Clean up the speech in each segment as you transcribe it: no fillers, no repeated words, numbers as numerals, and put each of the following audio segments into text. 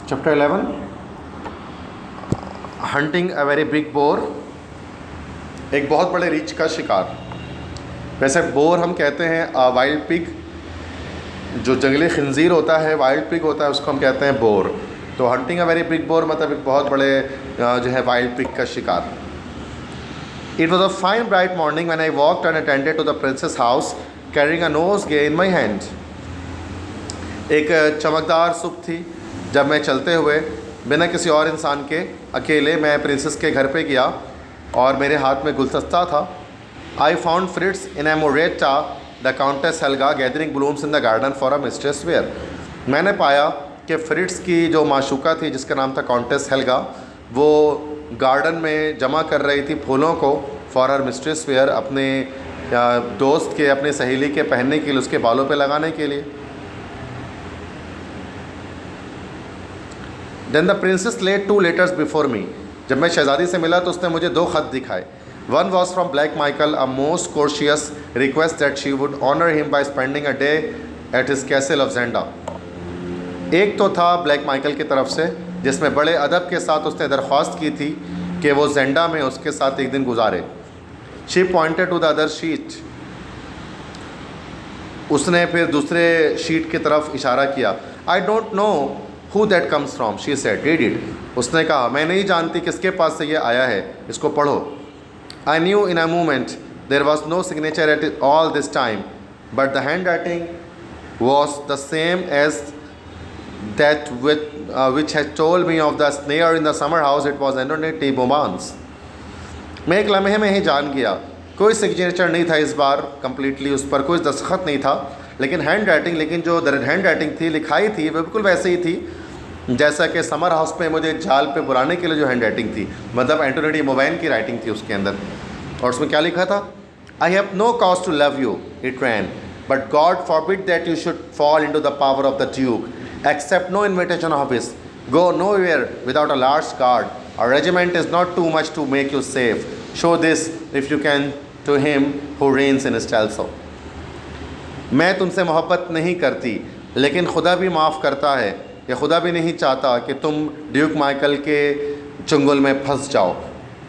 Chapter 11 hunting a very big bore. एक बहुत बड़े रीछ का शिकार। वैसे बोर हम कहते हैं वाइल्ड पिग, जो जंगली खंजीर होता है, वाइल्ड पिग होता है, उसको हम कहते हैं बोर। तो hunting a very big bore मतलब एक बहुत बड़े जो है वाइल्ड पिग का शिकार। It was a fine bright morning when I walked unattended to the princess house carrying a nosegay in my hand. एक चमकदार सुबह थी जब मैं चलते हुए बिना किसी और इंसान के अकेले मैं प्रिंसेस के घर पे गया और मेरे हाथ में गुलदस्ता था। I found Fritz in Amoretta the countess Helga gathering blooms in the garden for a mistress wear. मैंने पाया कि फ्रिट्स की जो माशूका थी जिसका नाम था काउंटेस हेल्गा, वो गार्डन में जमा कर रही थी फूलों को फॉर हर मिस्ट्रेस वेयर, अपने दोस्त के, अपनी सहेली के पहनने के लिए, उसके बालों पे लगाने के लिए। Then the princess led 2 letters before me. जब मैं शहज़ादी से मिला तो उसने मुझे 2 ख़त दिखाए। One was from Black Michael, a most courteous request that she would honour him by spending a day at his castle of Zenda. एक तो था ब्लैक माइकल की तरफ से, जिसमें बड़े अदब के साथ उसने दरख्वास्त की थी कि वो जेंडा में उसके साथ एक दिन गुजारे। She pointed to the other sheet. उसने फिर दूसरे शीट की तरफ इशारा किया। I don't know who that comes from, she said, read it. उसने कहा, मैं नहीं जानती किसके पास से ये आया है, इसको पढ़ो। I knew in a moment there was no signature at all this time but the handwriting was the same as that which had told me of the snare in the summer house. It was Anthony T. Beaumont's. मैं एक लम्हे में ही जान गया, कोई signature नहीं था इस बार कम्प्लीटली, उस पर कोई दस्तखत नहीं था, लेकिन हैंड राइटिंग, लेकिन जो हैंड राइटिंग थी, लिखाई थी, वो बिल्कुल वैसे ही थी जैसा कि समर हाउस पे मुझे जाल पे बुलाने के लिए जो हैंड राइटिंग थी, मतलब एंटोनी डी बोबाइन की राइटिंग थी उसके अंदर। और उसमें क्या लिखा था? I have no cause to love you, it ran, but God forbid that you should fall into the power of the duke. Accept no invitation of his. Go nowhere without a large guard. A regiment is not too much to make you safe. Show this if you can to him who reigns in Stelzo. मैं तुमसे मोहब्बत नहीं करती, लेकिन खुदा भी माफ़ करता है, या खुदा भी नहीं चाहता कि तुम ड्यूक माइकल के चुंगल में फंस जाओ।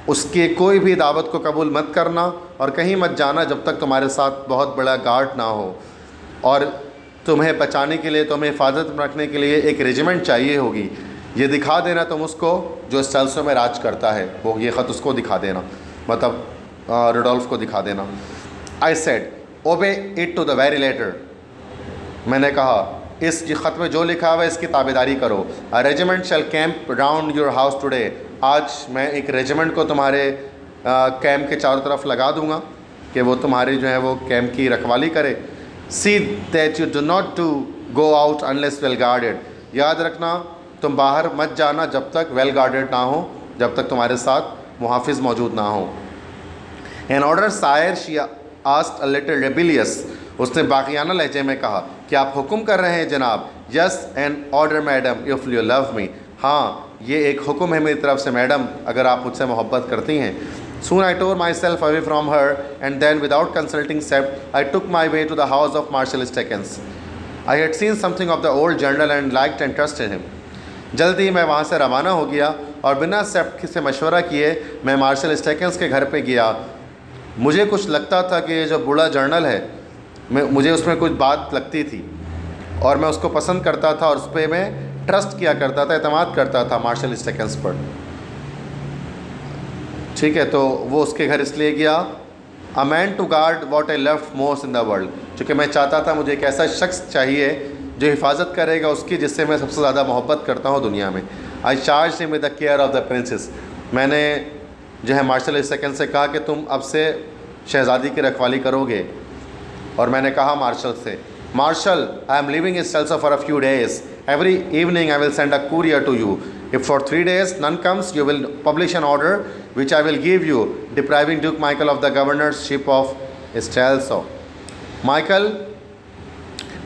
उसके कोई भी दावत को कबूल मत करना और कहीं मत जाना जब तक तुम्हारे साथ बहुत बड़ा गार्ड ना हो, और तुम्हें बचाने के लिए, तुम्हें हिफाजत में रखने के लिए एक रेजिमेंट चाहिए होगी। ये दिखा देना तुम उसको जो स्टेल्सो में राज करता है, वो ये ख़त उसको दिखा देना, मतलब रुडोल्फ को दिखा देना। I said obey it to the very letter. मैंने कहा, इस ख़त में जो लिखा हुआ है इसकी ताबेदारी करो। A regiment shall camp round your house today. आज मैं एक रेजिमेंट को तुम्हारे कैंप के चारों तरफ लगा दूँगा कि वो तुम्हारी जो है वो कैंप की रखवाली करे। See that you do not to go out unless well guarded. याद रखना, तुम बाहर मत जाना जब तक वेल गार्डेड ना हो, जब तक तुम्हारे साथ मुहाफिज मौजूद ना हो। An order sire she asked a little rebellious. उसने बाकियाना लहजे में कहा, क्या आप हुक्म कर रहे हैं जनाब? Yes an order madam if you love me. हाँ, ये एक हुक्म है मेरी तरफ से मैडम, अगर आप मुझसे मोहब्बत करती हैं। Soon I tore myself away from her, and then, without consulting Sept, I took my way to the house of Marshal Stekens. I had seen something of the old general and liked and trusted him. जल्दी मैं वहाँ से रवाना हो गया और बिना सेप्ट से मशवरा किए मैं मार्शल स्टेकेंस के घर पे गया। मुझे कुछ लगता था कि ये जो बूढ़ा जर्नल है, मुझे उसमें कुछ बात लगती थी और मैं उसको पसंद करता था और उस पर मैं ट्रस्ट किया करता था, एतमाद करता था मार्शल स्टेकेंस पर। ठीक है, तो वो उसके घर इसलिए गया। A man to guard what I love most in the world. चूँकि मैं चाहता था, मुझे एक ऐसा शख्स चाहिए जो हिफाजत करेगा उसकी, जिससे मैं सबसे ज़्यादा मोहब्बत करता हूँ दुनिया में। आई charge him with the care of the princess. मैंने जो है मार्शल सेकंड से कहा कि तुम अब से शहज़ादी की रखवाली करोगे। और मैंने कहा मार्शल से, marshal, I am living in Strelsau for a few days. Every evening I will send a courier to you. If for 3 days none comes, you will publish an order which I will give you, depriving Duke Michael of the governorship of Stelzo. Michael,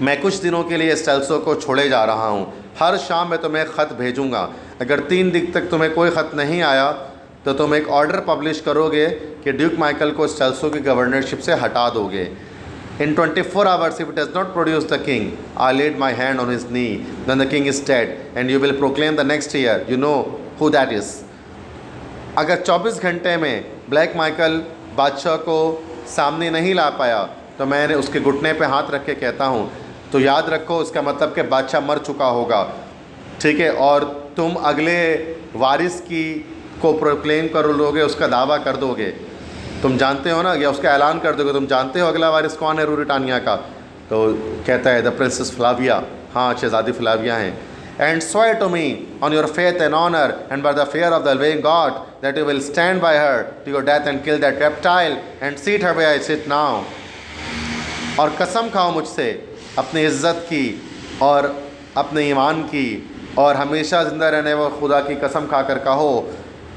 मैं कुछ दिनों के लिए स्टेल्सो को छोड़े जा रहा हूँ। हर शाम मैं तुम्हें ख़त भेजूँगा। अगर 3 दिन तक तुम्हें कोई ख़त नहीं आया तो तुम एक ऑर्डर पब्लिश करोगे कि ड्यूक माइकल को स्टेल्सो की गवर्नरशिप से हटा दोगे। In 24 hours, if it does not produce the king, I laid my hand on his knee. Then the king is dead, and you will proclaim the next year. You know who that is. अगर 24 घंटे में black Michael बादशाह को सामने नहीं ला पाया तो मैंने उसके घुटने पे हाथ रख के कहता हूँ, तो याद रखो उसका मतलब कि बादशाह मर चुका होगा, ठीक है। और तुम अगले वारिस की को प्रोक्लेम कर लोगे, उसका दावा कर दोगे, तुम जानते हो ना, या उसका ऐलान कर दोगे, तुम जानते हो अगला वारिस कौन है रूरिटानिया का। तो कहता है द प्रिंसेस फ्लाविया, हाँ शहज़ादी फ्लाविया हैं। And swear to me on your faith and honor and by the fear of the living God that you will stand by her to your death and kill that reptile and seat her where I sit now. और कसम खाओ मुझसे अपनी इज़्ज़त की और अपने ईमान की और हमेशा ज़िंदा रहने वाले खुदा की कसम खाकर कहो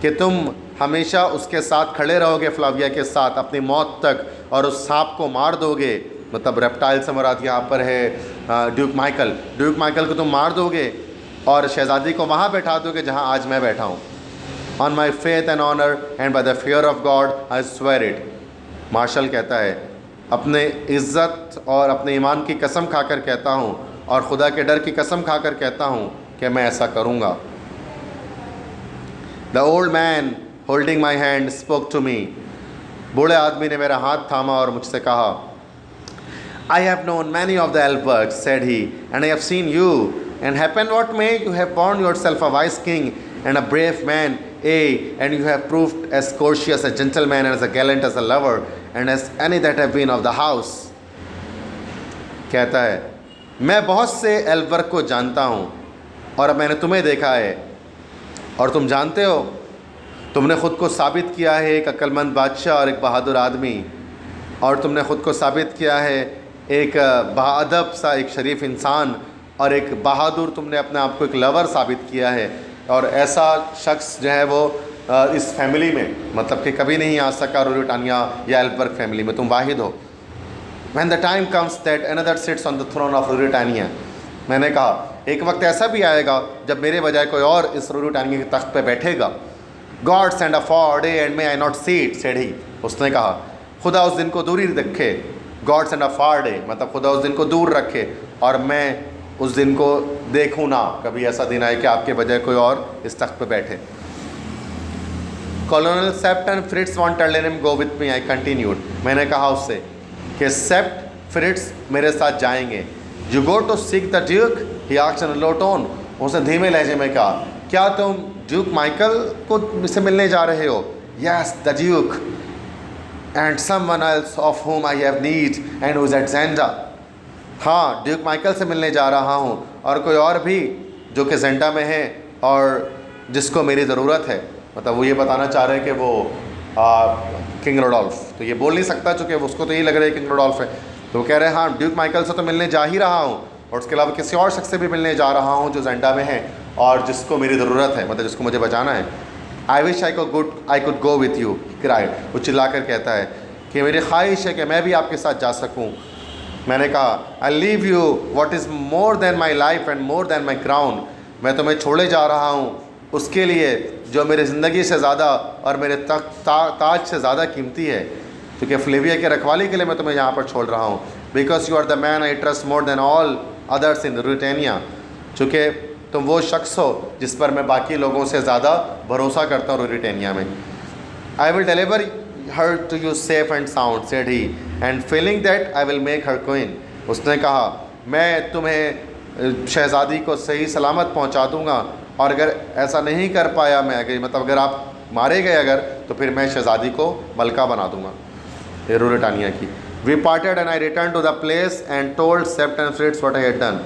कि तुम हमेशा उसके साथ खड़े रहोगे, फ्लाविया के साथ अपनी मौत तक, और उस सांप को मार दोगे। मतलब रेप्टाइल से मुराद यहाँ पर है ड्यूक माइकल को तुम मार दोगे और शहज़ादी को वहाँ बैठा दोगे जहाँ आज मैं बैठा हूँ। On my faith and honour and by the fear of God I swear it. Marshal कहता है अपने इज़्ज़त और अपने ईमान की कसम खाकर कहता हूँ और खुदा के डर की कसम खाकर कहता हूँ कि मैं ऐसा करूँगा। The old man holding my hand spoke to me. बूढ़े आदमी ने मेरा हाथ थामा और मुझसे कहा, I have known many of the Elbergs, said he, and I have seen you. And happen what may, you have borne yourself a wise king and a brave man, and you have proved as courteous a gentleman and as a gallant as a lover, and as any that have been of the house. कहता है मैं बहुत से एल्बर्ग को जानता हूँ और अब मैंने तुम्हें देखा है और तुम जानते हो तुमने ख़ुद को साबित किया है एक अक्लमंद बादशाह और एक बहादुर आदमी, और तुमने ख़ुद को साबित किया है एक बाअदब सा एक शरीफ इंसान, और एक बहादुर तुमने अपने आप को एक लवर साबित किया है। और ऐसा शख्स जो है वो इस फैमिली में मतलब कि कभी नहीं आ सका, रूरिटानिया या एल्बर्ग फैमिली में तुम वाहिद हो। When the time comes that another sits on the throne of रूरिटानिया, मैंने कहा एक वक्त ऐसा भी आएगा जब मेरे बजाय कोई और इस रूरिटानिया के तख्त पे बैठेगा। God send a far day and may I not see it, said he. उसने कहा खुदा उस दिन को दूर ही रखे। God send a far day मतलब खुदा उस दिन को दूर रखे और मैं उस दिन को देखूँ ना, कभी ऐसा दिन आए कि आपके बजाय कोई और इस तख्त पे बैठे। Colonel Sapt and Fritz wanted let him go with me, I continued. मैंने कहा उससे कि सेप्ट फ्रिट्स मेरे साथ जाएंगे। You go to seek the duke, he asked in a low tone. उसने धीमे लहजे में कहा क्या तुम ड्यूक माइकल को से मिलने जा रहे हो? Yes the Duke and someone else of whom I have need and who is at Zenda। हाँ ड्यूक माइकल से मिलने जा रहा हूँ और कोई और भी जो कि जेंडा में है और जिसको मेरी ज़रूरत है। मतलब वो ये बताना चाह रहे हैं कि वो किंग रोडोल्फ, तो ये बोल नहीं सकता चूँकि उसको तो यही लग रहा है किंग रोडोल्फ है, तो वो कह रहे हैं हाँ ड्यूक माइकल से तो मिलने जा ही रहा हूँ और उसके अलावा किसी और शख्स से भी मिलने जा रहा हूँ जो जेंडा में है और जिसको मेरी ज़रूरत है, मतलब जिसको मुझे बचाना है। I wish I could go with you, cried. वो चिल्ला कर कहता है कि मेरी ख्वाहिश है कि मैं भी आपके साथ जा सकूँ। मैंने कहा I leave you what is more than my life and more than my crown. मैं तुम्हें छोड़े जा रहा हूँ उसके लिए जो मेरी ज़िंदगी से ज़्यादा और मेरे ताज से ज़्यादा कीमती है, क्योंकि फ्लेविया के रखवाली के लिए मैं तुम्हें यहाँ पर छोड़ रहा हूँ। Because you are the man I trust more than all others in Ruritania, चूँकि तुम वो शख्स हो जिस पर मैं बाकी लोगों से ज़्यादा भरोसा करता हूँ रूरिटानिया में। I will deliver her to you safe and sound, said he, and feeling that I will make her queen. उसने कहा मैं तुम्हें शहज़ादी को सही सलामत पहुँचा दूँगा और अगर ऐसा नहीं कर पाया मैं, अगर मतलब अगर आप मारे गए अगर, तो फिर मैं शहज़ादी को मलका बना दूँगा रूरिटानिया की। We parted and I return to the place and told Sapt and Fritz what I had done.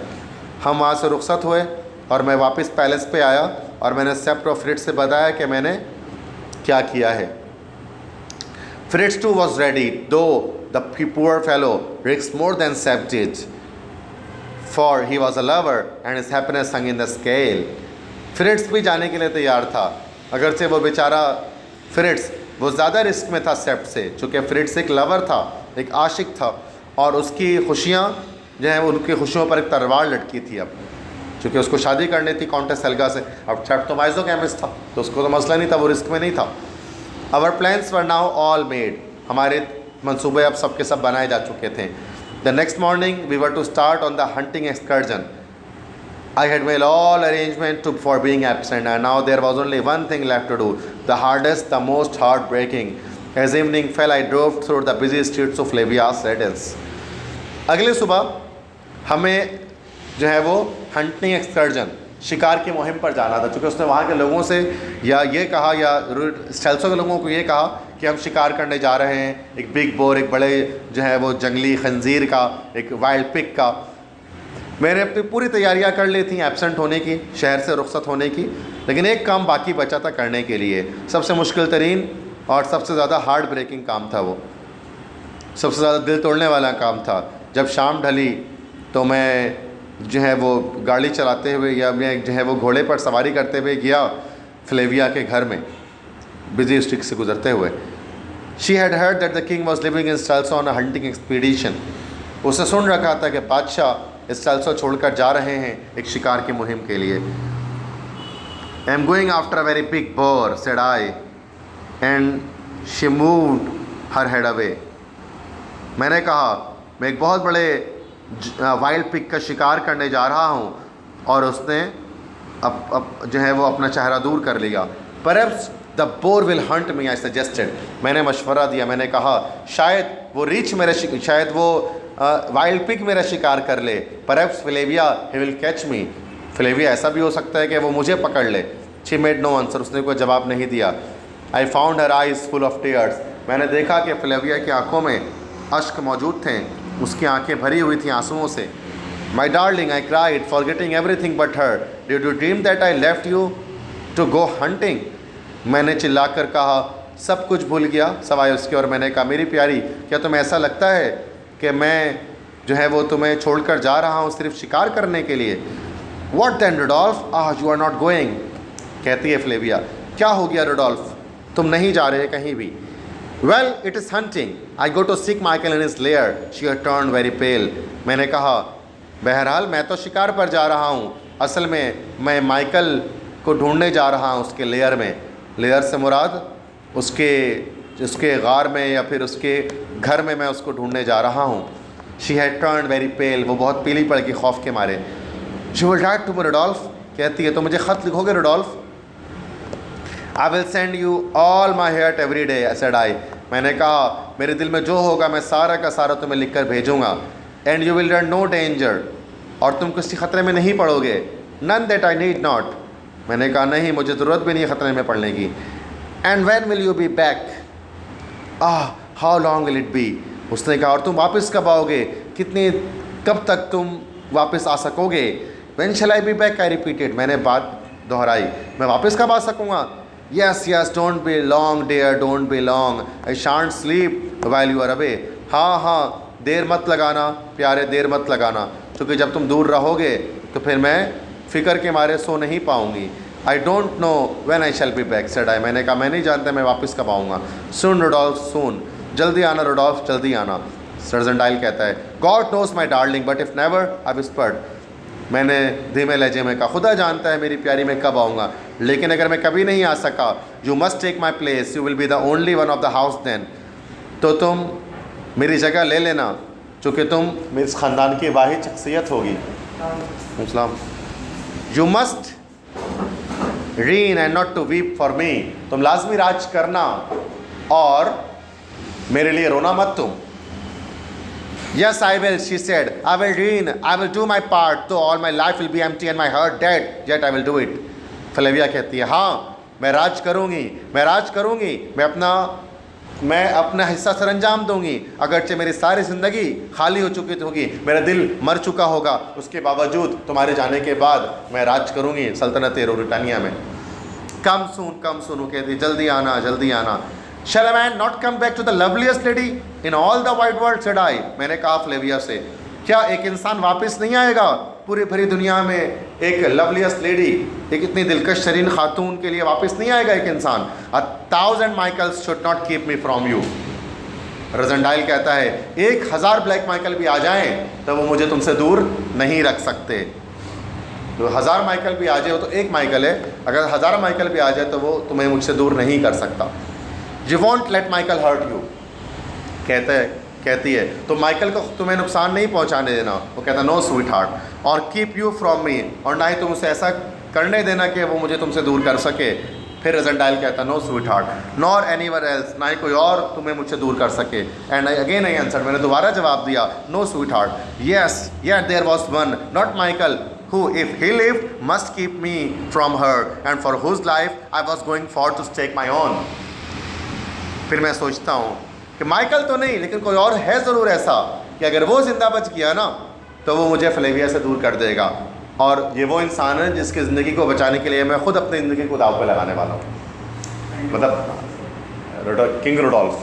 हम वहाँ से रुखसत हुए और मैं वापस पैलेस पे आया और मैंने सेप्ट और फ्रिट्स से बताया कि मैंने क्या किया है। Fritz too was ready though the poor fellow risks more than Sapt did, for he was a lover and his happiness hung in the scale. Fritz भी जाने के लिए तैयार था, अगरचे वो बेचारा फ्रिट्स वो ज़्यादा रिस्क में था सेप्ट से, चूँकि फ्रिट्स एक लवर था, एक आशिक था और उसकी खुशियाँ जो हैं उनकी खुशियों पर एक तलवार लटकी थी। अब चूँकि उसको शादी करनी थी कॉन्टेस हेल्गा से, अब सेप्ट तो माइज़ोगैमिस था तो उसको तो मसला नहीं था, वो रिस्क में नहीं था। Our plans were now all made, हमारे मंसूबे अब सब के सब बनाए जा चुके थे। The next morning we were to start on the hunting excursion. I had made all arrangements for being absent, and now there was only one thing left to do, the hardest, the most heartbreaking. As evening fell, I drove through the busy streets of Flavia's residence. अगले सुबह हमें जो है वो hunting excursion, शिकार की मुहिम पर जाना था, क्योंकि उसने वहाँ के लोगों से या ये कहा या स्टेल्सो के लोगों को ये कहा कि हम शिकार करने जा रहे हैं, एक बिग बोर, एक बड़े जो है वो जंगली खंजीर का, एक वाइल्ड पिग का। मैंने अपनी पूरी तैयारियां कर ली थी एब्सेंट होने की, शहर से रुखसत होने की, लेकिन एक काम बाकी बचा था करने के लिए। सबसे मुश्किल तरीन और सबसे ज़्यादा हार्ट ब्रेकिंग काम था वो, सबसे ज़्यादा दिल तोड़ने वाला काम था। जब शाम ढली तो मैं जो है वो गाड़ी चलाते हुए या मैं जो है वो घोड़े पर सवारी करते हुए गया फ्लेविया के घर में, बिजी स्ट्रीट से गुजरते हुए। She had heard that the king was living in Strelsau on a hunting expedition. उसे सुन रखा था कि बादशाह स्टेल्सो छोड़कर जा रहे हैं एक शिकार की मुहिम के लिए। I am going after a very big bore said I, and she moved her head away. मैंने कहा मैं एक बहुत बड़े वाइल्ड पिग का शिकार करने जा रहा हूँ, और उसने अब जो है वो अपना चेहरा दूर कर लिया। Perhaps the bore will Hunt me, I suggested. मैंने मशवरा दिया, मैंने कहा शायद वो वाइल्ड पिग मेरा शिकार कर ले। Perhaps Flavia he will catch me, Flavia ऐसा भी हो सकता है कि वो मुझे पकड़ ले। शी मेड नो आंसर, उसने कोई जवाब नहीं दिया। I found her eyes full of tears. मैंने देखा कि फ्लेविया की आंखों में अश्क मौजूद थे, उसकी आंखें भरी हुई थी आंसुओं से। My darling, I cried, forgetting everything but her, did you dream that I left you to go hunting? मैंने चिल्लाकर कहा, सब कुछ भूल गया सवाए उसके। और मैंने कहा, मेरी प्यारी, क्या तुम्हें ऐसा लगता है कि मैं जो है वो तुम्हें छोड़कर जा रहा हूँ सिर्फ शिकार करने के लिए? What then Rudolf, you are not going. कहती है फ्लेविया, क्या हो गया रोडोल्फ, तुम नहीं जा रहे कहीं भी? Well it is hunting, I go to seek Michael in his lair. She had turned very pale. मैंने कहा, बहरहाल मैं तो शिकार पर जा रहा हूँ, असल में मैं माइकल को ढूंढने जा रहा हूँ उसके लेयर में। लेयर से मुराद उसके गार में या फिर उसके घर में मैं उसको ढूंढने जा रहा हूँ। She had turned very pale, वो बहुत पीली पड़ गई खौफ के मारे। She will write to me Rudolf, कहती है तो मुझे ख़त लिखोगे Rudolf? I will send you all my hair every day said I. मैंने कहा, मेरे दिल में जो होगा मैं सारा का सारा तुम्हें लिख कर भेजूँगा। And you will run no danger, और तुम किसी ख़तरे में नहीं पड़ोगे। None that I need not. मैंने कहा, नहीं, मुझे ज़रूरत भी नहीं है ख़तरे में पड़ने की। And when will you be back? How long will it be? उसने कहा, और तुम वापस कब आओगे? कब तक तुम वापस आ सकोगे? When shall I be back? I repeated. मैंने बात दोहराई, मैं वापस कब आ सकूँगा? Yes yes, don't be long dear, don't be long, I shan't sleep while you are away. हाँ हाँ, देर मत लगाना प्यारे, देर मत लगाना, क्योंकि जब तुम दूर रहोगे तो फिर मैं फ़िक्र के मारे सो नहीं पाऊँगी। आई don't know when I shall be back said I. मैंने कहा, मैं नहीं जानता मैं वापस कब आऊँगा। सुन रोडोल्फ, सुन, जल्दी आना रोडोल्फ, जल्दी आना। सर्जेंटाइल कहता है, God knows my darling but if never, I whispered. मैंने धीमे लहजे में कहा, खुदा जानता है मेरी प्यारी मैं कब आऊँगा, लेकिन अगर मैं कभी नहीं आ सका, you must take my place, you will be the only one of the house then. तो तुम मेरी जगह ले लेना, चूँकि तुम मेरे ख़ानदान की वाहिद शख्सियत होगी। You must reign and not to weep for me, तुम लाजमी राज करना और मेरे लिए रोना मत तुम। Yes, I will, she said. I will reign. I will do my part. Though all my life will be empty and my heart dead, yet I will do it. Flavia कहती है, हाँ मैं राज करूँगी, मैं अपना हिस्सा सरंजाम दूंगी, अगरचे मेरी सारी ज़िंदगी खाली हो चुकी होगी, मेरा दिल मर चुका होगा, उसके बावजूद तुम्हारे जाने के बाद मैं राज करूँगी सल्तनत ब्रिटानिया में। कम सुन, वो कहती, जल्दी आना, जल्दी आना। Shall a man not come back to the loveliest lady in all the wide world? said I. मैंने कहा फ्लेविया से, क्या एक इंसान वापस नहीं आएगा पूरी भरी दुनिया में? एक लवलीस्ट लेडी, एक इतनी दिलकश शरीन खातून के लिए वापस नहीं आएगा एक इंसान? 1,000 Michael's should not keep me from you. रोजेंटाइल कहता है, 1000 ब्लैक माइकल भी आ जाएं तो वो मुझे तुमसे दूर नहीं रख सकते। तो 1000 माइकल भी आ जाए तो एक माइकल है, अगर 1000 माइकल भी आ जाए तो वो तुम्हें मुझसे दूर नहीं कर सकता। You won't let Michael hurt you, कहता है कहती है तो माइकल को तुम्हें नुकसान नहीं पहुंचाने देना। वो कहता नो स्वीट हार्ट, और कीप यू फ्रॉम मी, और ना ही तुम उसे ऐसा करने देना कि वो मुझे तुमसे दूर कर सके। फिर रजनडाइल कहता no sweetheart, nor anywhere else, ना ही कोई और तुम्हें मुझसे दूर कर सके। एंड अगेन आई आंसर, मैंने दोबारा जवाब दिया no sweetheart, yes yet there was one not Michael who if he lived must keep me from her and for whose life I was going for to stake my own। फिर मैं सोचता हूँ कि Michael तो नहीं, लेकिन कोई और है ज़रूर ऐसा कि अगर वो ज़िंदा बच गया ना तो वो मुझे फ्लेविया से दूर कर देगा, और ये वो इंसान है जिसकी ज़िंदगी को बचाने के लिए मैं ख़ुद अपनी ज़िंदगी को दाव पे लगाने वाला हूँ। मतलब king Rudolf,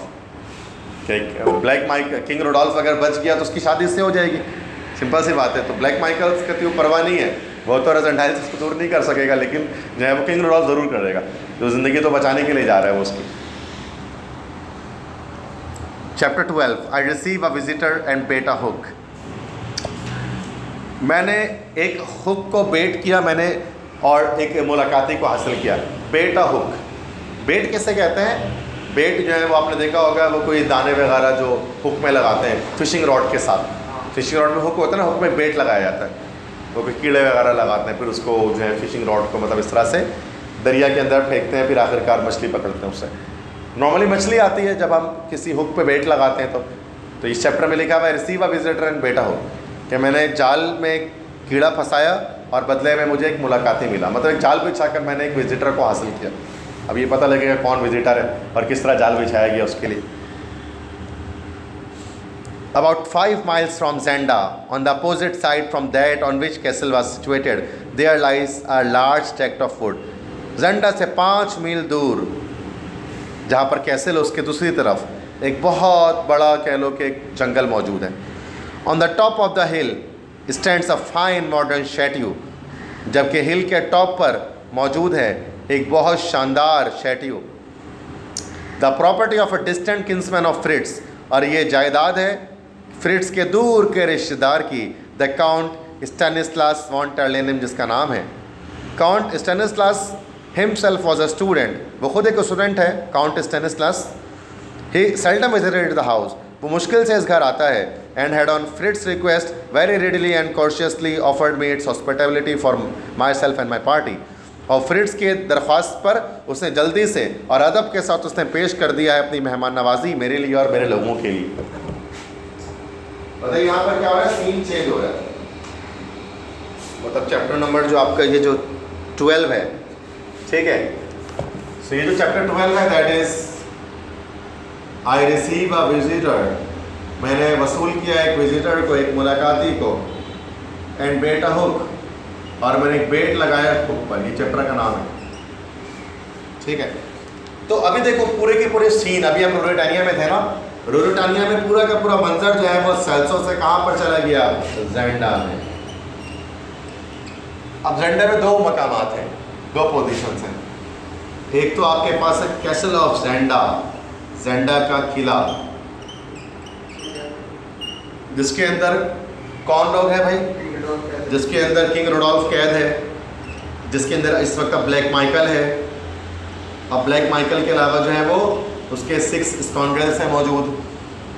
Black Mike king Rudolf अगर बच गया तो उसकी शादी इससे हो जाएगी, सिंपल सी बात है। तो ब्लैक माइकल का तो परवाह नहीं है, वो तो रजनडाइल से उसको दूर नहीं कर सकेगा, लेकिन जो है वो किंग रुडोल्फ ज़रूर करेगा, जो ज़िंदगी तो बचाने के लिए जा रहा है वो उसकी। Chapter 12, I receive a visitor and bait a hook. मैंने एक हुक को बेट किया मैंने, और एक मुलाकाती को हासिल किया। बेट अ हुक, बेट किसे कहते हैं? बेट जो है वो आपने देखा होगा, वो कोई दाने वगैरह जो हुक में लगाते हैं फिशिंग रॉड के साथ। फिशिंग रॉड में हुक होता है ना, हुक में बेट लगाया जाता है, वो कोई कीड़े वगैरह लगाते हैं, फिर उसको जो है फिशिंग रॉड को मतलब इस तरह से दरिया के अंदर फेंकते हैं, फिर आखिरकार मछली पकड़ते हैं उससे। नॉर्मली मछली आती है जब हम किसी हुक पे बेट लगाते हैं। तो इस चैप्टर में लिखा हुआ है receive a visitor and bait a hook, कि मैंने जाल में कीड़ा फंसाया और बदले में मुझे एक मुलाकाती मिला। मतलब एक जाल बिछाकर मैंने एक विजिटर को हासिल किया। अब ये पता लगेगा कौन विजिटर है और किस तरह जाल बिछाया गया उसके लिए। About 5 miles from Zenda, on the opposite side from that on which castle was situated, there lies a large tract of wood। Zenda से 5 मील दूर जहाँ पर कैसल है उसके दूसरी तरफ एक बहुत बड़ा कह लो कि एक जंगल मौजूद है। On the top of the hill stands a fine modern statue, जबकि हिल के टॉप पर मौजूद है एक बहुत शानदार statute. The property of a distant Kingsman of फ्रिट्स, और ये जायदाद है फ्रिट्स के दूर के रिश्तेदार की। The count Stanislas von Tarlenheim, जिसका नाम है count Stanislas himself was a student, वो खुद एक स्टूडेंट है count Stanislas. He seldom visited the house, वो मुश्किल से इस घर आता है। And had on Fritz request very readily and cautiously offered me its hospitality for my self and my party, और फ्रिट्स के दरख्वास्त पर उसने जल्दी से और अदब के साथ उसने पेश कर दिया है अपनी मेहमान नवाजी मेरे लिए और मेरे लोगों के लिए। बताइए यहाँ पर क्या हो रहा है, सीन चेंज हो रहा है। मतलब चैप्टर नंबर जो आपका ये जो 12 है, ठीक है, सो ये जो चैप्टर 12 है that is I receive a visitor, मैंने वसूल किया एक विजिटर को, एक मुलाकाती को। एंड बेट अ हुक, और मैंने एक बेट लगाया हुक पर, ये चैप्टर का नाम है, ठीक है। तो अभी देखो पूरे के पूरे सीन, अभी हम रूरेटानिया में थे ना, रूरेटानिया में पूरा का पूरा मंजर जो है वो सेल्सो से कहाँ पर चला गया, ज़ेंडा में। अब ज़ेंडा में 2 मकामात हैं, 2 पोजीशंस हैं। एक तो आपके पास है कैसल ऑफ ज़ेंडा, ज़ेंडा का किला, जिसके अंदर कौन लोग हैं भाई, जिसके अंदर किंग रुडोल्फ कैद है, जिसके अंदर इस वक्त ब्लैक माइकल है। अब ब्लैक माइकल के अलावा जो है वो उसके 6 स्काउंड्रेल्स हैं मौजूद,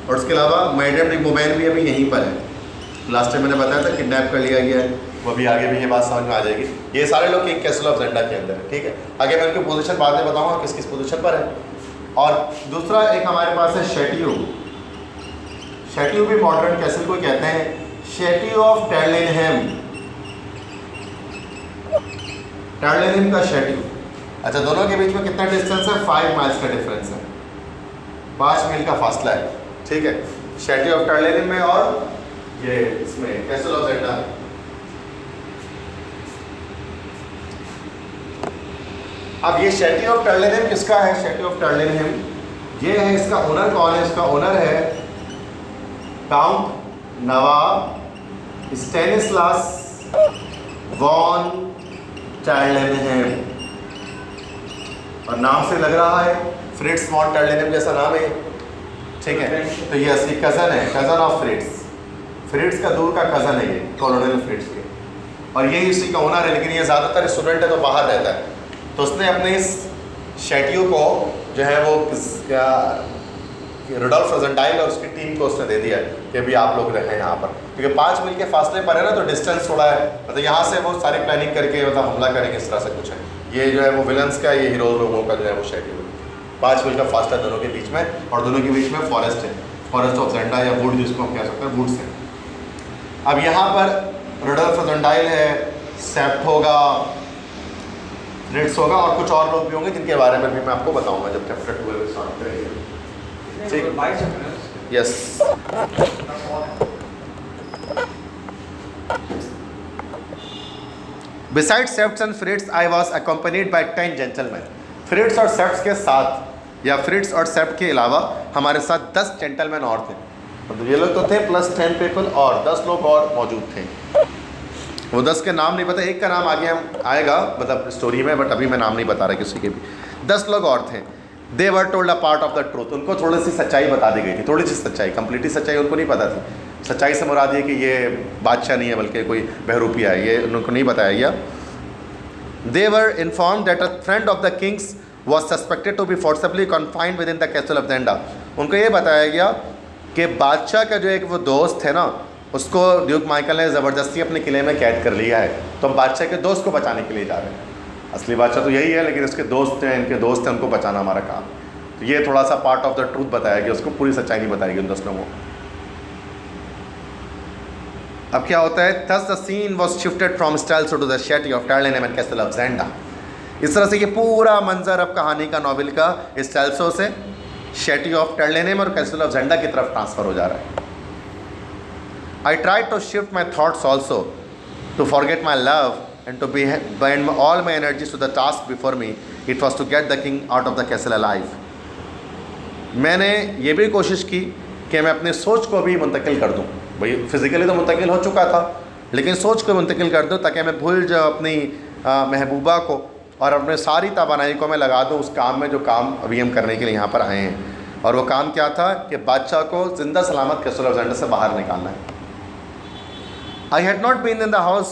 और उसके अलावा मैडम डी बोबैन भी अभी यहीं पर है। लास्ट टाइम मैंने बताया था किडनैप कर लिया गया है, वो अभी आगे भी ये बात समझ में आ जाएगी। ये सारे लोग किंग कैसल ऑफ ज़ेंडा के अंदर है, ठीक है। आगे मैं उनकी पोजीशन बाद में बताऊँगा किस किस पोजीशन पर है। और दूसरा एक हमारे पास है शैट्यू, शैट्यू भी मॉडर्न कैसल को कहते हैं, शैट्यू ऑफ टर्लेनहेम, टर्लेनहेम का शैट्यू। अच्छा, दोनों के बीच में कितना डिस्टेंस है, 5 माइल्स का डिफरेंस है, 5 मील का फासला है, ठीक है। शैट्यू ऑफ टर्लेनहेम में और ये इसमें कैसल ऑफ ज़ेंडा में। अब ये शैट्यू ऑफ टर्लेनहेम किसका है, शैट्यू ऑफ टर्लेनहेम ये है, इसका ओनर कौन है, इसका ओनर है काउंट नवाब स्टैनिस्लास वॉन टर्लेनहेम, और नाम से लग रहा है फ्रिट्स वॉन टर्लेनहेम जैसा नाम है, ठीक है। तो ये असली कज़न है, कज़न ऑफ फ्रिट्स, फ्रिट्स का दूर का कज़न है ये, कॉलोनियल फ्रिट्स के, और ये इसी का ओनर है। लेकिन ये ज़्यादातर स्टूडेंट है तो बाहर रहता है, तो उसने अपने इस शैट्यू को जो है वो रुडोल्फ रोजेंटाइल और उसकी टीम को उसने दे दिया कि अभी आप लोग रहें यहाँ पर, क्योंकि 5 मील के फासले पर है ना, तो डिस्टेंस थोड़ा है, मतलब यहाँ से वो सारी प्लानिंग करके मतलब हमला करेंगे, इस तरह से कुछ है। ये जो है वो विलन्स का, ये हीरो लोगों का जो है वो शेड्यूल 5 मील का फासला दोनों के बीच में, और दोनों के बीच में फॉरेस्ट है, फॉरेस्ट ऑफ जेंडा या वुड जिसको हम कह सकते हैं, वुड्स है। अब यहाँ पर रुडोल्फ रोजेंटाइल है, सेप्ट होगा, रिट्स होगा, और कुछ और लोग भी होंगे जिनके बारे में भी मैं आपको बताऊंगा जब चैप्टर 12 स्टार्ट करेंगे। ठीक, yes. Besides Septs and Fritz, I was accompanied by 10 gentlemen. फ्रिट्स और सेप्ट्स के साथ, या फ्रिट्स और सेप्ट के अलावा हमारे साथ 10 जेंटलमैन और थे, मतलब ये लोग तो थे प्लस 10 पीपल, और 10 लोग और मौजूद थे। वो 10 के नाम नहीं पता, एक का नाम आगे आएगा मतलब स्टोरी में, बट अभी मैं नाम नहीं बता रहा किसी के भी। 10 लोग और थे। They were told a part of the truth, उनको थोड़ी सी सच्चाई बता दी गई थी, थोड़ी सी सच्चाई, कंप्लीटली सच्चाई उनको नहीं पता थी। सच्चाई से मुराद ये कि ये बादशाह नहीं है बल्कि कोई बहरूपिया है, ये उनको नहीं बताया गया। They were informed that a friend of the king's was suspected to be forcibly confined within the castle of Zenda. उनको ये बताया गया कि बादशाह का जो एक वो दोस्त है ना, उसको ड्यूक माइकल ने ज़बरदस्ती अपने किले में कैद कर लिया है, तो हम बादशाह के दोस्त को बचाने के लिए जा रहे हैं। असली बादशाह तो यही है, लेकिन इसके दोस्त हैं, इनके दोस्त हैं, उनको बचाना हमारा काम। तो ये थोड़ा सा पार्ट ऑफ द ट्रूथ बताया गया, उसको पूरी सच्चाई नहीं बताएगी उन 10 लोगों को। अब क्या होता है, thus the scene was shifted from Stelzo to the city of Terlenheim and Castle of Zenda। इस तरह से ये पूरा मंजर अब कहानी का, नॉवेल का, स्टेल्सो से शेटी ऑफ टर्लेनेम और कैसल ऑफ जेंडा की तरफ ट्रांसफ़र हो जा रहा है। I tried to shift my thoughts also, to forget my love and to bend all my energies to the task before me. It was to get the king out of the castle alive। मैंने ये भी कोशिश की कि मैं अपने सोच को भी मुंतकिल कर दूँ, भाई फिज़िकली तो मुंतकिल हो चुका था, लेकिन सोच को मुंतकिल कर दूँ ताकि मैं भूल जाऊँ अपनी महबूबा को, और अपने सारी तवानाई को मैं लगा दूँ उस काम में जो काम अभी हम करने के लिए यहाँ पर आए हैं। और वो काम क्या था कि बादशाह को ज़िंदा सलामत कैसल ऑफ जेंडा से बाहर निकालना है। I had not been in the house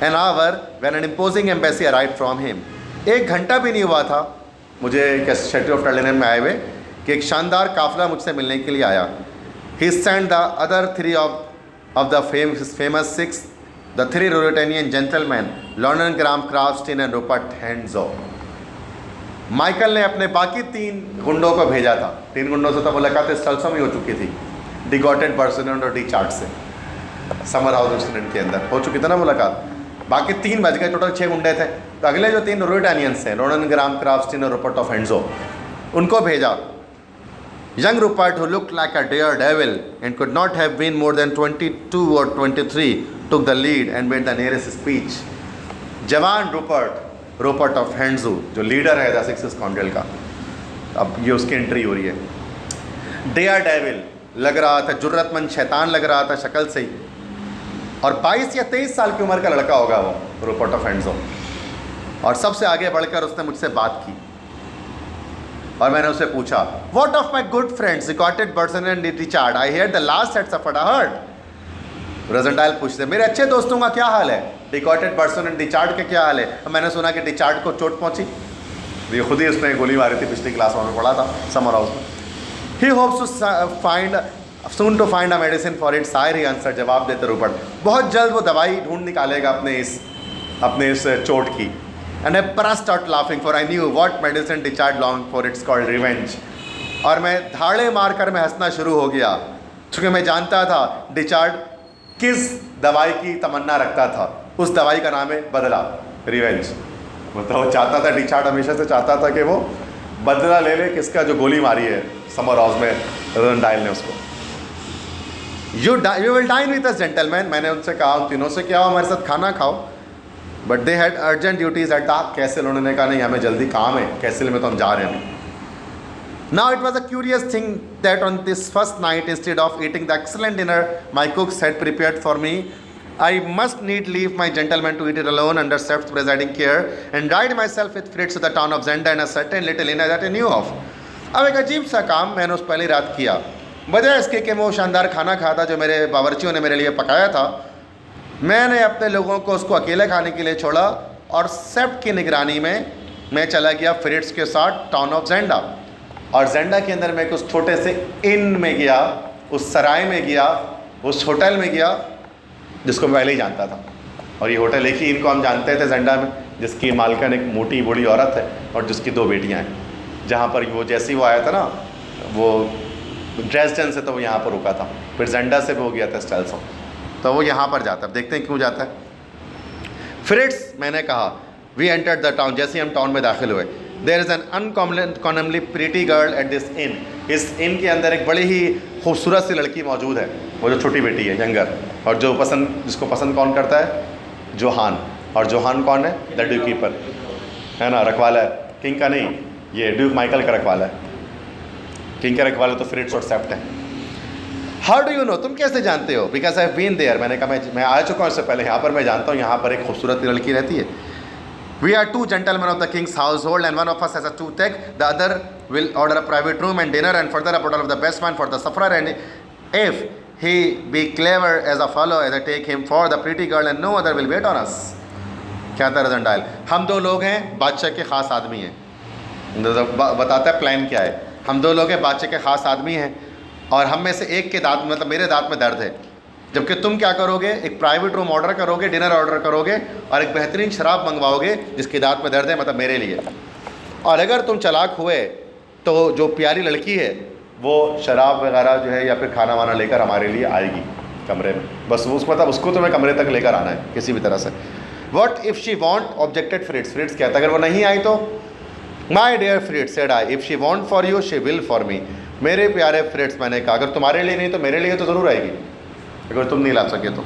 an hour when an imposing embassy arrived from him। 1 घंटा भी नहीं हुआ था मुझे शेटी ऑफ टर्लेनेम में आए हुए कि एक शानदार काफिला मुझसे मिलने के लिए आया। He sent the other 3 of the famous 6, the 3 Ruritanian gentlemen, Lauengram Krafstein and Rupert Hentzau. Michael ने अपने बाकी 3 गुंडों को भेजा था। 3 गुंडों से तो मुलाकात स्टेल्सो में हो चुकी थी, डी गॉटेड बर्सनर और डी चार्ट से, समर हाउस इंसिडेंट के अंदर हो चुकी थी ना मुलाकात। बाकी 3 बज गए, टोटल 6 गुंडे थे। तो अगले जो 3 रूरिटानियंस हैं, लॉर्डन ग्राम क्राफ्टस्टीन और रूपर्ट ऑफ हेंड्सो, उनको भेजा। Young Rupert, who looked like a daredevil and could not have been more than 22 or 23, took the lead and made the nearest speech। जवान रूपर्ट ऑफ हेंड्सो जो लीडर है द 6 स्काउंड्रेल का, अब ये उसकी एंट्री हो रही है। डेयरडेविल लग रहा था, जुर्रतमंद शैतान लग रहा था शक्ल से ही, और 22 या 23 साल की उम्र का लड़का होगा वो रूपर्ट ऑफ हेंड्सो। और सबसे आगे बढ़कर उसने मुझसे बात की और मैंने उससे पूछा, what of my good friends recorded Berson and Richard, I hear the last had suffered a hurt. रोजेंटाइल पूछते, मेरे अच्छे दोस्तों का क्या हाल है, रिकॉर्डेड बर्सन एंड रिचार्ड के क्या हाल है। मैंने सुना कि रिचार्ड को चोट पहुंची, ये खुद ही उसने गोली मारी थी, पिछली क्लास में पढ़ा था समर हाउस में। He hopes to find soon to find a medicine for it sire, he answer, जवाब देते रूपर्ट, बहुत जल्द वो दवाई ढूंढ निकालेगा अपने इस चोट की। And I burst out laughing, for I knew what medicine Richard longed for, it's called revenge। और मैं धाड़े मार कर मैं हंसना शुरू हो गया, क्योंकि मैं जानता था रिचार्ड किस दवाई की तमन्ना रखता था। उस दवाई का नाम है बदला, रिवेंज। मतलब वो चाहता था, रिचार्ड हमेशा से चाहता था कि वो बदला ले ले किसका, जो गोली मारी है समर हाउस में रोजेंटाइल ने उसको। You will dine with us gentlemen, मैंने उनसे कहा, उन तीनों से, क्या हमारे साथ खाना खाओ। But they had urgent duties at the castle, उन्होंने कहा नहीं हमें जल्दी काम है कैसल में, तो हम जा रहे हैं। Now it was a curious thing that on this first night instead of eating the excellent dinner my cooks had prepared for me, I must need leave my gentleman to eat it alone under Sapt's presiding care and ride my self with Fritz to the town of Zenda in a certain little inn that I knew of. अब एक अजीब सा काम मैंने उस पहली रात किया, वजह इसके कि मैं वो शानदार खाना खाता जो मेरे बावर्चियों ने मेरे लिए पकाया था। मैंने अपने लोगों को उसको अकेले खाने के लिए छोड़ा और सेप्ट की निगरानी में मैं चला गया फ्रिट्स के साथ टाउन ऑफ जेंडा। और जेंडा के अंदर मैं एक उस छोटे से इन में गया, उस सराय में गया, उस होटल में गया जिसको मैं पहले ही जानता था। और ये होटल एक ही इनको हम जानते थे जेंडा में, जिसकी मालकन एक मोटी बूढ़ी औरत है और जिसकी 2 बेटियां हैं। जहाँ पर वो जैसे ही वो आया था ना, वो ड्रेसडेन से, तो वो यहाँ पर रुका था, फिर जेंडा से वो गया था स्टेल्सो, तो वो यहाँ पर जाता है। देखते हैं क्यों जाता है। फ्रिट्स, मैंने कहा, वी एंटर्ड द टाउन, जैसे ही हम टाउन में दाखिल हुए, there is an uncommonly pretty girl at this inn, इस इन के अंदर एक बड़ी ही खूबसूरत सी लड़की मौजूद है, वो जो छोटी बेटी है, यंगर, और जो जिसको पसंद कौन करता है? जोहान। और जोहान कौन है? द ड्यूक कीपर, है ना, रखवाला है, किंग का नहीं, ये ड्यूक माइकल का रखवाला है। किंग का रखवाला तो फ्रिट्स और सेप्ट है। हाउ डू यू नो, तुम कैसे जानते हो? Because I have been there, मैंने कहा मैं आ चुका हूँ इससे पहले, यहाँ पर मैं जानता हूँ, यहाँ पर एक खूबसूरत लड़की रहती है। We are 2 gentlemen of the king's household and one of us has a toothache, the other will order a private room and dinner and further a bottle of the best wine for the sufferer, and if he be clever as a fellow as I take him for the pretty girl and no other will wait on us. क्या था रजनडाइल? हम 2 लोग हैं, बादशाह के ख़ास आदमी हैं। बताता है प्लान क्या है। हम 2 लोग हैं, बादशाह के ख़ास आदमी हैं, और हम में से एक के दांत, मतलब मेरे दांत में दर्द है, जबकि तुम क्या करोगे? एक प्राइवेट रूम ऑर्डर करोगे, डिनर ऑर्डर करोगे, और एक बेहतरीन शराब मंगवाओगे जिसके दांत में दर्द है, मतलब मेरे लिए। और अगर तुम चालाक हुए तो जो प्यारी लड़की है वो शराब वगैरह जो है या फिर खाना वाना लेकर हमारे लिए आएगी कमरे में, बस मतलब उसको तुम्हें कमरे तक लेकर आना है किसी भी तरह से। What if she won't, objected Fritz, Fritz कहता है अगर वो नहीं आई तो? My dear Fritz said I, if she won't for you she will for me. मेरे प्यारे फ्रिट्स, मैंने कहा अगर तुम्हारे लिए नहीं तो मेरे लिए तो ज़रूर आएगी, अगर तुम नहीं ला सके तो।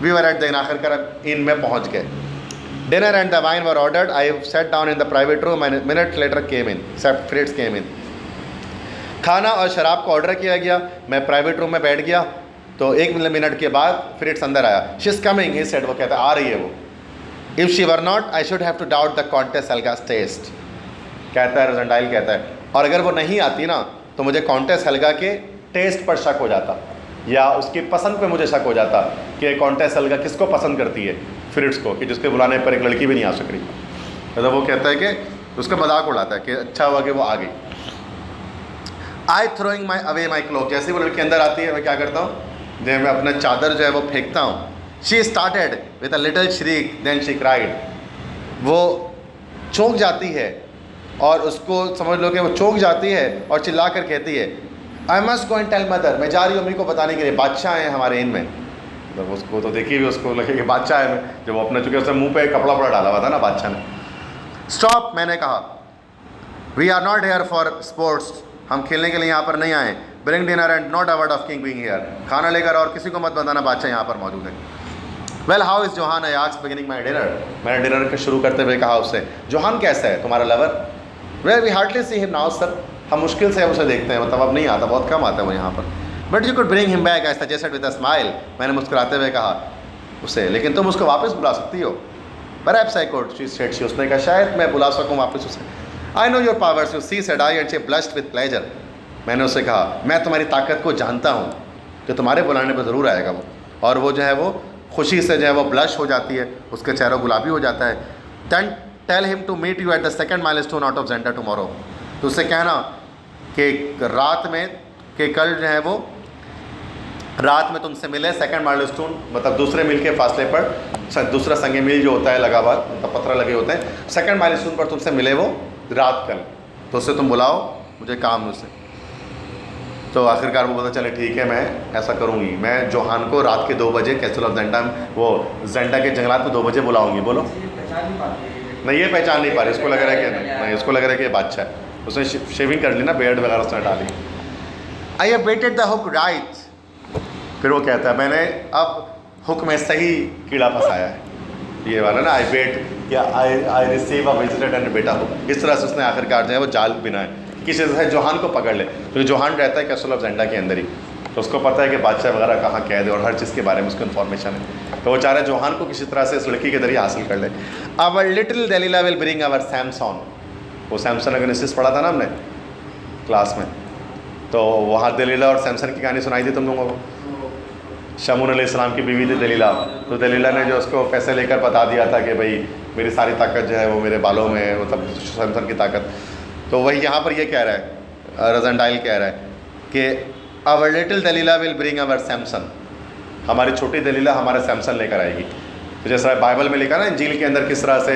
We were at the inn, आखिरकार इन में पहुंच गए। Dinner and the wine were ordered, I set down in the private room and minute later came in, Sapt Fritz came in. खाना और शराब को ऑर्डर किया गया, मैं प्राइवेट रूम में बैठ गया, तो 1 मिनट के बाद फ्रिट्स अंदर आया। She is coming, he said, वो कहता है आ रही है वो। If she were not I should have to doubt the countess Helga's taste, कहता है रजनडाइल कहता है, और अगर वो नहीं आती ना तो मुझे कॉन्टेस हेल्गा के टेस्ट पर शक हो जाता, या उसकी पसंद पे मुझे शक हो जाता कि कॉन्टेस हेल्गा किसको पसंद करती है, फ्रिट्स को, कि जिसके बुलाने पर एक लड़की भी नहीं आ सक रही। मतलब वो कहता है कि उसका मजाक उड़ाता है कि अच्छा हुआ कि वो आ गई। I throwing my away my cloak, जैसे ही वो लड़की अंदर आती है मैं क्या करता हूँ, जो मैं अपना चादर जो है वो फेंकता हूँ। She started with a little shriek then she cried, वो चौंक जाती है, और उसको समझ लो कि वो चौंक जाती है और चिल्ला कर कहती है I must go and tell mother, मैं जा रही हूँ अम्मी को बताने के लिए, बादशाह हैं हमारे इन में। मतलब उसको तो देखी भी, उसको लगे कि बादशाह है, जब वो अपने, चूँकि उसने मुंह पे कपड़ा वपड़ा डाला हुआ था ना बादशाह ने। स्टॉप, मैंने कहा, we are not here for sports, हम खेलने के लिए यहाँ पर नहीं आए। Bring dinner and not a word of king being here, खाना लेकर और किसी को मत बताना बादशाह यहाँ पर मौजूद है। Well how is Johann, I asked beginning my dinner, मैंने डिनर के शुरू करते हुए कहा उससे, जोहान कैसा है तुम्हारा lover? Well we hardly see him now sir, हम मुश्किल से उसे देखते हैं, मतलब अब नहीं आता, बहुत कम आता है वो यहाँ पर। But you could bring him back, I suggested with a smile, मैंने मुस्कुराते हुए कहा उसे, लेकिन तुम उसको वापस बुला सकती हो। Perhaps I could, she said, she, उसने कहा शायद मैं बुला सकूँ वापस उसे। I know your powers, you she said I, and she blushed with pleasure, मैंने उससे कहा मैं तुम्हारी ताकत को जानता हूँ कि तुम्हारे बुलाने पर ज़रूर आएगा वो, और वो जो है वो खुशी से जो है वो ब्लश हो जाती है, उसके चेहरा गुलाबी हो जाता है। Then tell him to meet you at the second milestone out of Zenda tomorrow, तो उससे कहना कि रात में, कि कल जो है वो रात में तुमसे मिले सेकंड माइलस्टोन, मतलब दूसरे मील के फासले पर, दूसरा संगे मील जो होता है लगा हुआ, मतलब पत्थर लगे होते हैं, सेकंड माइलस्टोन पर तुमसे मिले वो रात कल, तो उससे तुम बुलाओ, मुझे काम है उससे। तो आखिरकार वो पता चले ठीक है मैं ऐसा करूँगी, मैं जोहान को रात के 2 बजे कैसल ऑफ जेंडा, वो जेंडा के जंगलात में 2 बजे बुलाऊँगी। बोलो, नहीं ये पहचान नहीं पा रही, इसको लग रहा है कि नहीं, इसको लग रहा है कि ये बादशाह है, उसने शेविंग कर ली ना, बेड वगैरह उसने डाली। I have baited the hook right, फिर वो कहता है मैंने अब हुक में सही कीड़ा फंसाया है, ये वाला ना, आई बेट या आई रिसीव अ विजिटेड एंड बेटा हुक, इस तरह से उसने आखिरकार जो है वो जाल बिना है किसी तरह जोहान को पकड़ ले, क्योंकि जोहान रहता है कैसल ऑफ जेंडा के अंदर ही, तो उसको पता है कि बादशाह वगैरह कहाँ कैद है और हर चीज़ के बारे में उसको इन्फॉर्मेशन है, तो वो चाह रहा है जोहान को किसी तरह से इस लड़की के जरिए हासिल कर ले। Our little Delilah will bring our Samson, वो सैमसन अगेनेसिस पढ़ा था ना हमने क्लास में, तो वहाँ दलीला और सैमसन की कहानी सुनाई थी तुम लोगों को। शमून अलैहिस्सलाम की बीवी थी दलीला, तो दलीला ने जो उसको पैसे लेकर बता दिया था कि भाई मेरी सारी ताकत जो है वो मेरे बालों में, मतलब सैमसन की ताकत, तो वही यहाँ पर ये कह रहा है रजनडाइल कह रहा है कि our little Delilah will bring our Samson, हमारी छोटी दलीला हमारा सैमसन लेकर आएगी। तो जैसा बाइबल में लिखा ना इंजील के अंदर किस तरह से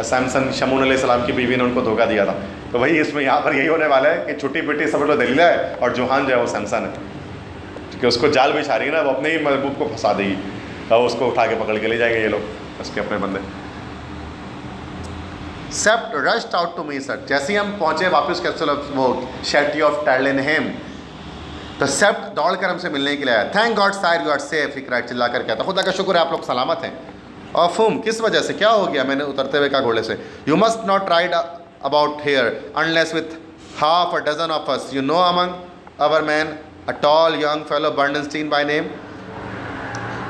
सैमसन शमून अलैहिस्सलाम की बीवी ने उनको धोखा दिया था, तो वही इसमें यहाँ पर यही होने वाला है कि छोटी बेटी समझ लो दलीला है और जोहान जो है वो सैमसन है, क्योंकि उसको जाल बिछा रही है ना, वो अपने ही महबूब को फंसा देगी और उसको उठा के पकड़ के ले जाएंगे ये लोग उसके अपने बंदे। Sapt rushed out to meet us, जैसे ही हम पहुँचे वापस कैप्सूल वो शेटी ऑफ टर्लिनहेम, तो सेप्ट दौड़ कर हमसे मिलने के लिए आया। Thank God sire you are safe, he cried, चिल्ला कर कहता खुदा का शुक्र है आप लोग सलामत हैं। और फुम, किस वजह से, क्या हो गया? मैंने उतरते हुए कहा घोड़े से, you must not ride about here unless with half a dozen of us, you know among our men a tall young fellow Bernstein by name,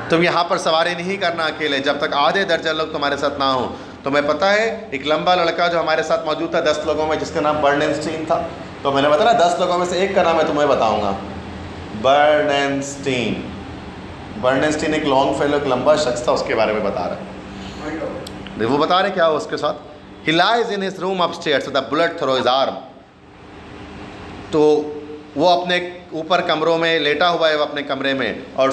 तुम यहाँ पर सवारी नहीं करना अकेले जब तक आधे दर्जन लोग तुम्हारे साथ ना हो। तुम्हें पता है एक लंबा लड़का जो हमारे साथ मौजूद था 10 लोगों में, जिसका नाम बर्नस्टीन था, तो मैंने बताया 10 लोगों में से एक का नाम मैं तुम्हें बताऊँगा, बर्नस्टीन। बर्नस्टीन एक लॉन्ग फेलो, एक लंबा शख्स था, उसके बारे में बता रहा है। वो बता रहे क्या हो उसके साथ, ही lies in his room upstairs with a bullet through his arm, तो वो अपने ऊपर कमरों में लेटा हुआ है, वो अपने कमरे में, और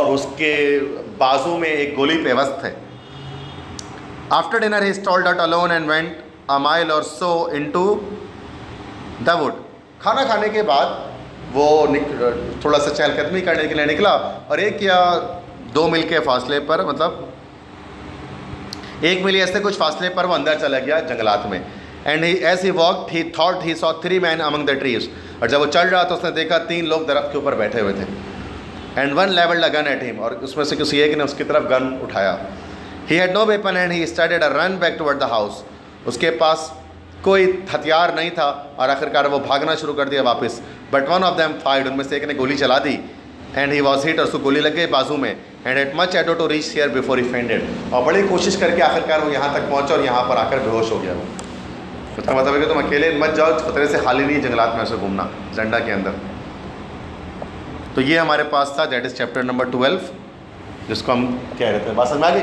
उसके बाजू में एक गोली पेवस्त है। After dinner he stalled out alone and went a mile और सो इनटू द वुड, खाना खाने के बाद वो थोड़ा सा चहलकदमी करने के लिए निकला और 1 या 2 मील के फासले पर, मतलब 1 मील ऐसे कुछ फासले पर वो अंदर चला गया जंगलात में। And he as he walked he thought he saw 3 men among the trees, और जब वो चल रहा था उसने देखा 3 लोग दरख्त के ऊपर बैठे हुए थे। And one levelled a gun at him, और उसमें से किसी एक ने उसकी तरफ गन उठाया। He had no weapon and he started a run back toward the house, उसके पास कोई हथियार नहीं था और आखिरकार वो भागना शुरू कर दिया वापस। But one of them fired, उनमें से एक ने गोली चला दी। एंड ही वॉज हिट, और उसको गोली लग गई बाजू में। And at much ado to reach here before he fainted, और बड़ी कोशिश करके आखिरकार वो यहाँ तक पहुँचा और यहाँ पर आकर बेहोश हो गया। वो उसका मतलब है कि तुम अकेले मत जाओ, खतरे से खाली नहीं जंगलात में ऐसे घूमना झंडा के अंदर। तो ये हमारे पास था, दैट इज़ चैप्टर नंबर 12, जिसको हम कह रहे थे। बात समझ में आ गई?